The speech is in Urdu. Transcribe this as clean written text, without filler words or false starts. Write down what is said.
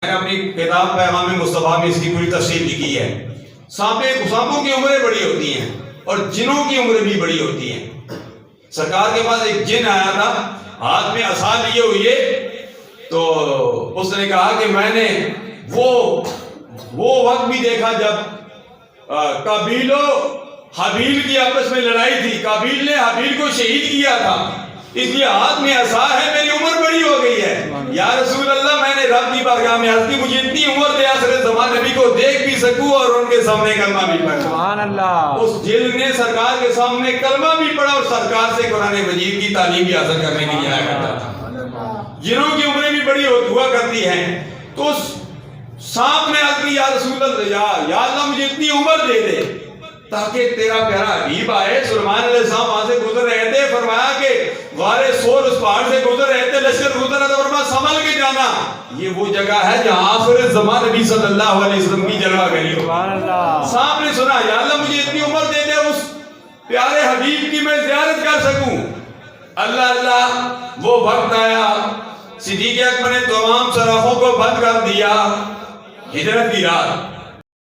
میں نے اپنی کتاب پیغام مصطفیٰ میں اس کی پوری تفصیل لکھی ہے۔ سانپوں کی عمریں بڑی ہوتی ہیں اور جنوں کی عمریں بھی بڑی ہوتی ہیں۔ سرکار کے پاس ایک جن آیا تھا، ہاتھ میں عصا لیے ہوئے، تو اس نے کہا کہ میں نے وہ وقت بھی دیکھا جب قابیل و حابیل کی آپس میں لڑائی تھی، قابیل نے حابیل کو شہید کیا تھا، اس لیے ہاتھ میں عصا ہے، میری عمر بڑی ہو گئی ہے۔ یا رسول اللہ، میں نے رب کی بارگاہ میں عرض کی مجھے اتنی عمر دے آخر زمان نبی کو دیکھ بھی سکوں اور ان کے سامنے کلمہ بھی پڑھا۔ سبحان اللہ۔ اس جلد نے سرکار کے سامنے کلمہ بھی پڑھا اور سرکار سے قرآن مجید کی تعلیم بھی حاصل کرنے کے لیے آیا کرتا تھا۔ جنوں کی عمریں بھی بڑی ہوا کرتی ہیں، تو سانپ نے عرض کی یا رسول اللہ، یا اللہ مجھے اتنی عمر دے دے تاکہ تیرا پیارا حبیب آئے۔ سلیمان علیہ السلام وہاں سے گزر رہے تھے، فرمایا کہ غار سور اس پہاڑ سے گزر رہے تھے، لشکر گزر رہا تھا، فرمایا سنبھل کے جانا، یہ وہ جگہ ہے جہاں آخر زمان نبی صلی اللہ علیہ وسلم کی جگہ گئی ہو۔ سبحان اللہ۔ سانپ نے سنا یا اللہ مجھے اتنی عمر دے دے اس پیارے حبیب کی میں زیارت کر سکوں۔ اللہ وہ وقت آیا، صدیق اکبر نے تمام صرافوں کو بند کر دیا، ہجرت کی رات